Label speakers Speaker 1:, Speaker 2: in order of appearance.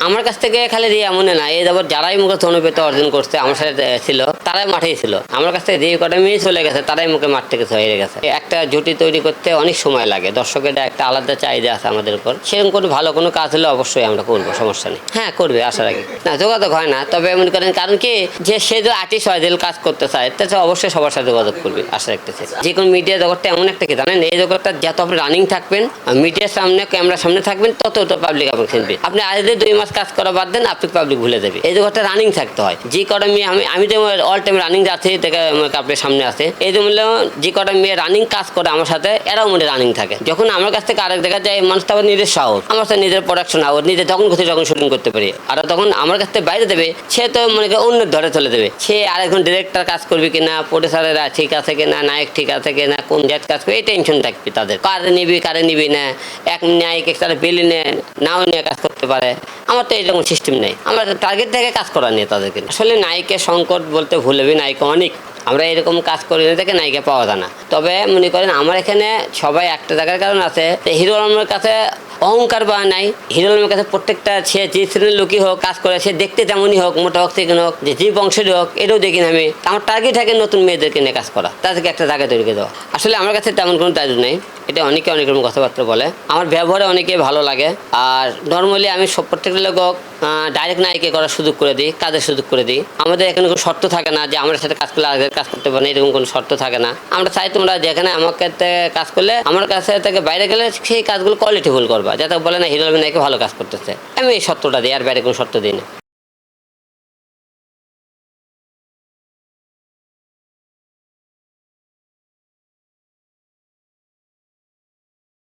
Speaker 1: আমার কাছ থেকে খালি রিয়া মনে না, এই যাবত যারাই মুখে অনুপেতে অর্জন করছে আমার সাথে ছিল, তারাই মাঠেই ছিল। আমার কাছ থেকে যে কটা মেয়ে চলে গেছে তারাই মুখে মাঠ থেকে হয়ে গেছে। একটা জুটি তৈরি করতে অনেক সময় লাগে, দর্শকের একটা আলাদা চাহিদা আছে আমাদের উপর। সেরকম কোনো ভালো কোনো কাজ হলে অবশ্যই আমরা করবো, সমস্যা নেই। হ্যাঁ করবে, আশা রাখি। না যোগাযোগ হয় না, তবে মনে করেন কারণ কি যে সে যে আর্টিস্ট হয়, যে কাজ করতে চায় তাতে অবশ্যই সবার সাথে যোগাযোগ করবে, আশা রাখতেছে। যে কোনো মিডিয়া জগৎটা এমন একটা কি জানেন, এই জগৎটা যত আপনি রানিং থাকবেন, মিডিয়ার সামনে ক্যামেরার সামনে থাকবেন, তত পাবলিক আপনাকে চিনবে। আপনি আজ 2 মাস কাজ করা বাদ দেন, আপনি পাবলিক ভুলে যাবে। এই জগৎটা রানিং থাকতে হয়। যে কটা মেয়ে আমি তো অল টাইম রানিং যাচ্ছি থেকে আপনার সামনে আছে, এই যে মূল্য যে কটা মেয়ে রানিং কাজ করে আমার সাথে, এরাও মনে রানিং থাকে। যখন আমার কাছ থেকে আরেক দেখা যায়, মানুষ তো আবার নিজের সাহস, আমার সাথে নিজের প্রোডাকশন আবার নিজে যখন খুশি তখন শুটিং করতে পারি। আর তখন আমার কাছ থেকে বাইরে দেবে, সে তো মনে করেন অন্যের ধরে চলে দেবে। সে আরেকজন ডিরেক্টর কাজ করবে কিনা, প্রডিউসারেরা ঠিক আছে কিনা, নায়ক ঠিক আছে কিনা, কোন জাত কাজ করবে, এই টেনশন থাকবে তাদের। কারে নিবি কারে নিবি না, এক নায়ক তারা বেলি নেয় নাও নিয়ে কাজ করতে পারে। আমার তো এরকম সিস্টেম নেই, আমরা টার্গেট থেকে কাজ করা নিয়ে তাদেরকে। আসলে নায়িকের সংকট বলতে ভুল হবে, নায়িকা অনেক, আমরা এরকম কাজ করি না থেকে নায়িকা পাওয়া যায় না। তবে মনে করেন আমার এখানে সবাই একটা জায়গার কারণ আছে, হিরো আলমের কাছে অহংকার বা নাই। হিরো আলমের কাছে প্রত্যেকটা সে যে শ্রেণীর লোকই হোক, কাজ করে, সে দেখতে তেমনই হোক, মোটা হোক থেকে হোক, যে বংশেরই হোক, এটাও দেখি না আমি। আমার টার্গেট থাকে নতুন মেয়েদেরকে নিয়ে কাজ করা, তাদেরকে একটা জায়গা তৈরি করে দেওয়া। আসলে আমার কাছে তেমন কোনো টার্গেট নেই, এটা অনেকে অনেক রকম কথাবার্তা বলে। আমার ব্যবহারে অনেকে ভালো লাগে। আর নর্মালি আমি সব প্রত্যেকটা লোক ডাইরেক্ট নায়িকা করার সুযোগ করে দিই, কাজের সুযোগ করে দিই। আমাদের এখানে কোনো শর্ত থাকে না যে আমার সাথে কাজ করলে আগে কাজ করতে পারে না, এরকম কোনো শর্ত থাকে না। আমরা চাই তোমরা যেখানে আমাকে কাজ করলে আমার কাছে থেকে বাইরে গেলে সেই কাজগুলো কোয়ালিটিফুল করবা, যাতে বলে না হিরো আলম নায়িকা ভালো কাজ করতেছে। আমি এই শর্তটা দিই, আর বাইরে কোনো শর্ত দিই না।